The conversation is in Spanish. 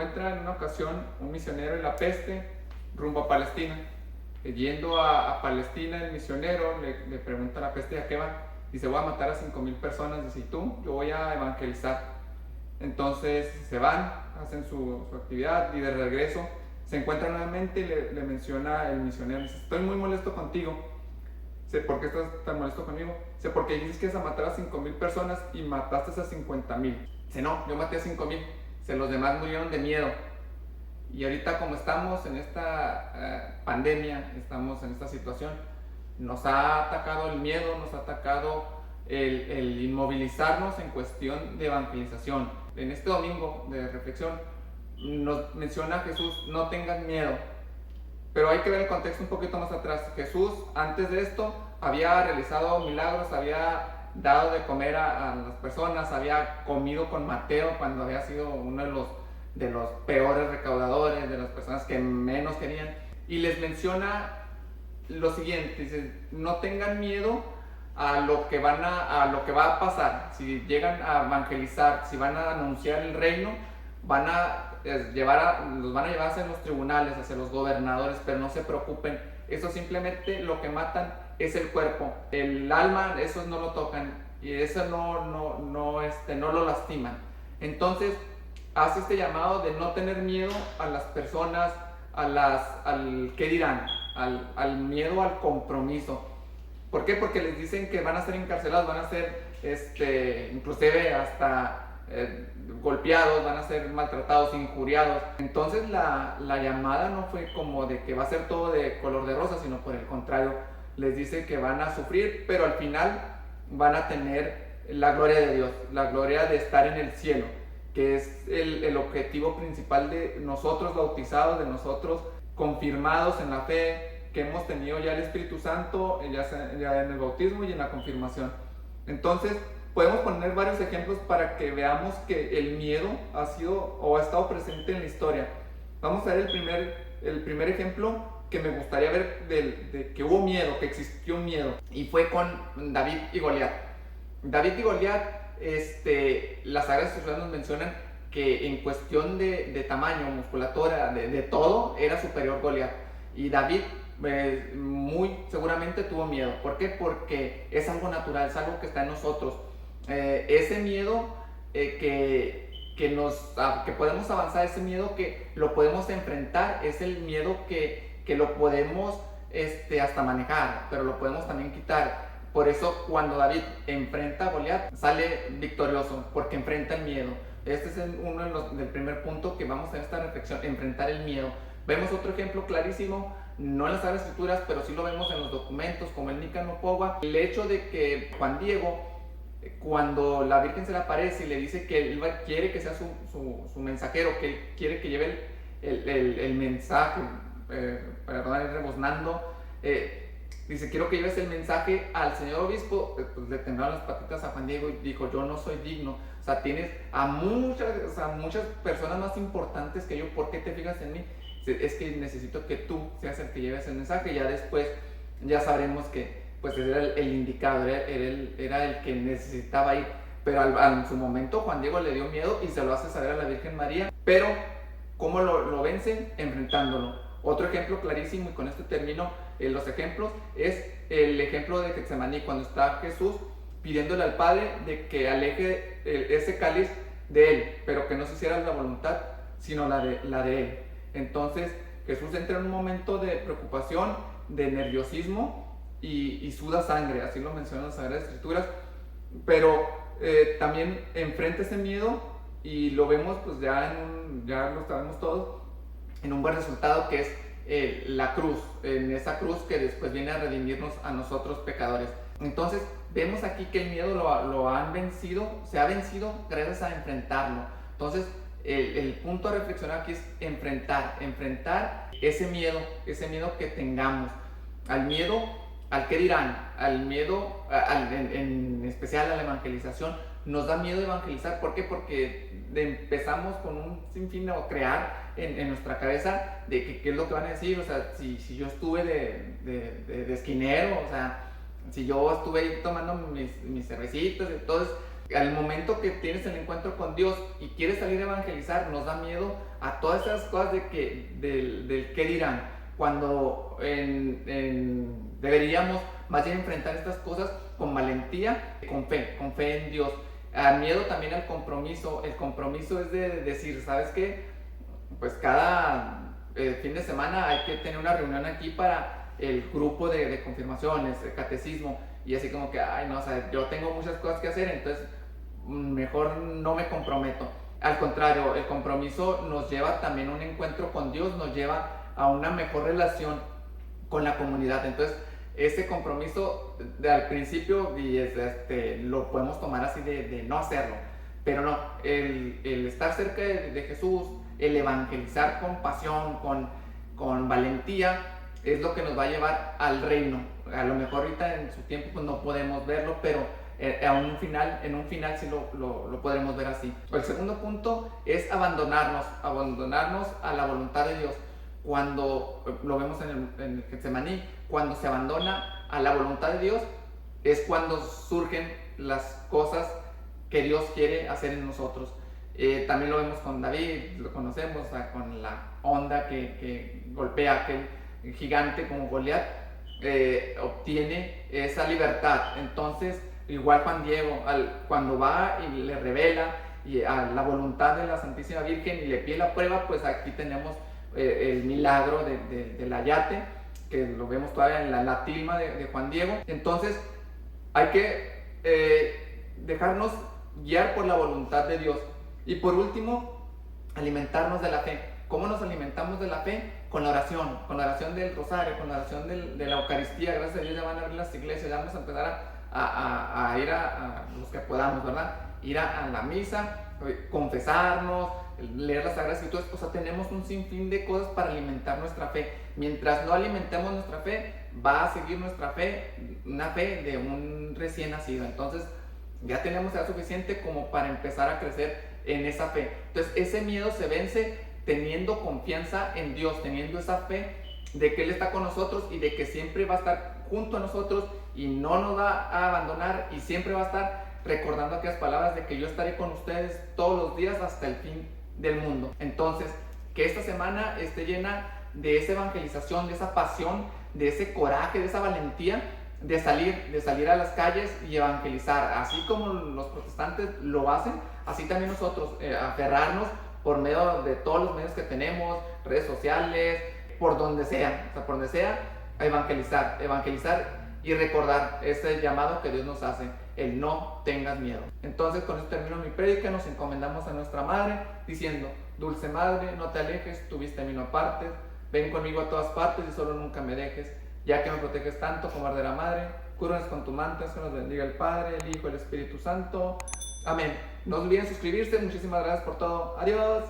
encuentra en una ocasión un misionero en la peste rumbo a Palestina. Yendo a Palestina, el misionero le pregunta a la peste: ¿a qué va? Dice: voy a matar a 5,000 personas. Dice: ¿y tú? Yo voy a evangelizar. Entonces se van, hacen su actividad, y de regreso se encuentra nuevamente y le menciona el misionero. Dice: estoy muy molesto contigo. Dice: ¿por qué estás tan molesto conmigo? Dice: porque dices que vas a matar a 5,000 personas y mataste a 50,000. Dice: no, yo maté a 5,000. Dice: los demás murieron de miedo. Y ahorita, como estamos en esta pandemia, estamos en esta situación, nos ha atacado el miedo, nos ha atacado el inmovilizarnos en cuestión de evangelización. En este domingo de reflexión nos menciona Jesús: no tengan miedo. Pero hay que ver el contexto un poquito más atrás. Jesús, antes de esto, había realizado milagros, había dado de comer a las personas, había comido con Mateo cuando había sido uno de los peores recaudadores, de las personas que menos querían. Y les menciona lo siguiente: dice: no tengan miedo a lo que va a pasar. Si llegan a evangelizar, si van a anunciar el reino, los van a llevar hacia los tribunales, hacia los gobernadores, pero no se preocupen, eso simplemente lo que matan es el cuerpo, el alma, eso no lo tocan, y eso no lo lastiman. Entonces hace este llamado de no tener miedo a las personas, al qué dirán, al miedo al compromiso. ¿Por qué? Porque les dicen que van a ser encarcelados, van a ser inclusive hasta golpeados, van a ser maltratados, injuriados. Entonces la llamada no fue como de que va a ser todo de color de rosa, sino por el contrario, les dice que van a sufrir, pero al final van a tener la gloria de Dios, la gloria de estar en el cielo, que es el objetivo principal de nosotros bautizados, de nosotros confirmados en la fe, que hemos tenido ya el Espíritu Santo, ya en el bautismo y en la confirmación. Entonces podemos poner varios ejemplos para que veamos que el miedo ha sido o ha estado presente en la historia. Vamos a ver el primer ejemplo que me gustaría ver de que hubo miedo, que existió un miedo, y fue con David y Goliat. David y Goliat, las Sagradas Escrituras nos mencionan que en cuestión de tamaño, musculatura, de todo, era superior Goliat. Y David muy seguramente tuvo miedo. ¿Por qué? Porque es algo natural, es algo que está en nosotros. Ese miedo que podemos avanzar, ese miedo que lo podemos enfrentar, es el miedo que lo podemos hasta manejar, pero lo podemos también quitar. Por eso cuando David enfrenta a Goliat, sale victorioso, porque enfrenta el miedo. Este es uno del primer punto que vamos a en esta reflexión: enfrentar el miedo. Vemos otro ejemplo clarísimo, no en las Sagradas Escrituras, pero sí lo vemos en los documentos, como el Nícano Pogua. El hecho de que Juan Diego, cuando la Virgen se le aparece y le dice que él quiere que sea su mensajero, que él quiere que lleve el mensaje, perdón, rebuznando, dice: quiero que lleves el mensaje al señor obispo. Pues le temblaron las patitas a Juan Diego y dijo: yo no soy digno. O sea, tienes a muchas personas más importantes que yo, ¿por qué te fijas en mí? Es que necesito que tú seas el que lleves el mensaje. Ya después ya sabremos que pues era el indicado, era el que necesitaba ir. Pero en su momento Juan Diego le dio miedo y se lo hace saber a la Virgen María. Pero ¿cómo lo vence? Enfrentándolo. Otro ejemplo clarísimo, y con este termino los ejemplos, es el ejemplo de Getsemaní, cuando está Jesús pidiéndole al Padre de que aleje ese cáliz de él, pero que no se hiciera la voluntad, sino la de él. Entonces Jesús entra en un momento de preocupación, de nerviosismo, y suda sangre, así lo mencionan las Sagradas Escrituras, pero también enfrenta ese miedo, y lo vemos pues ya lo sabemos todos, en un buen resultado, que es la cruz, en esa cruz que después viene a redimirnos a nosotros pecadores. Entonces vemos aquí que el miedo lo han vencido, se ha vencido gracias a enfrentarlo. Entonces el punto a reflexionar aquí es enfrentar ese miedo que tengamos, al miedo, al qué dirán, al miedo, en especial a la evangelización. Nos da miedo evangelizar. ¿Por qué? Porque empezamos con un sinfín de crear en nuestra cabeza de que qué es lo que van a decir. O sea, si yo estuve de esquinero, o sea, si yo estuve ahí tomando mis cervecitas, entonces Al momento que tienes el encuentro con Dios y quieres salir a evangelizar, nos da miedo a todas esas cosas del qué dirán, cuando deberíamos más bien enfrentar estas cosas con valentía, con fe en Dios. Miedo también al compromiso. El compromiso es de decir, ¿sabes qué? Pues cada fin de semana hay que tener una reunión aquí para el grupo de confirmaciones, de catecismo, y así como que, ay, no, o sea, yo tengo muchas cosas que hacer, entonces mejor no me comprometo. Al contrario, el compromiso nos lleva también a un encuentro con Dios, nos lleva a una mejor relación con la comunidad. Entonces, ese compromiso al principio lo podemos tomar así de no hacerlo, pero no, el estar cerca de Jesús, el evangelizar con pasión, con valentía, es lo que nos va a llevar al reino. A lo mejor ahorita en su tiempo pues no podemos verlo, pero en un final sí lo podremos ver así. El segundo punto es abandonarnos a la voluntad de Dios. Cuando lo vemos en el Getsemaní, cuando se abandona a la voluntad de Dios, es cuando surgen las cosas que Dios quiere hacer en nosotros. También lo vemos con David, lo conocemos, o sea, con la onda que golpea a aquel gigante como Goliat, obtiene esa libertad. Entonces, igual Juan Diego, cuando va y le revela a la voluntad de la Santísima Virgen y le pide la prueba, pues aquí tenemos el milagro del ayate, que lo vemos todavía en la tilma de Juan Diego. Entonces, hay que dejarnos guiar por la voluntad de Dios. Y por último, alimentarnos de la fe. ¿Cómo nos alimentamos de la fe? Con la oración del rosario, con la oración de la Eucaristía. Gracias a Dios ya van a abrir las iglesias, ya vamos a empezar a ir a los que podamos, ¿verdad? Ir a la misa, confesarnos, leer las Sagradas Escrituras. O sea, tenemos un sinfín de cosas para alimentar nuestra fe. Mientras no alimentemos nuestra fe, va a seguir nuestra fe, una fe de un recién nacido. Entonces, ya tenemos ya suficiente como para empezar a crecer en esa fe. Entonces, ese miedo se vence teniendo confianza en Dios, teniendo esa fe de que Él está con nosotros y de que siempre va a estar junto a nosotros y no nos va a abandonar, y siempre va a estar recordando aquellas palabras de que yo estaré con ustedes todos los días hasta el fin del mundo. Entonces, que esta semana esté llena de esa evangelización, de esa pasión, de ese coraje, de esa valentía de salir a las calles y evangelizar. Así como los protestantes lo hacen, así también nosotros, aferrarnos por medio de todos los medios que tenemos, redes sociales, por donde sea, a evangelizar y recordar ese llamado que Dios nos hace, el no tengas miedo. Entonces, con esto termino mi prédica. Nos encomendamos a nuestra Madre, diciendo: Dulce Madre, no te alejes, tu vista mí no apartes, ven conmigo a todas partes y solo nunca me dejes, ya que me proteges tanto como verdadera Madre. Cúranos con tu manto, que nos bendiga el Padre, el Hijo y el Espíritu Santo. Amén. No olviden suscribirse. Muchísimas gracias por todo. Adiós.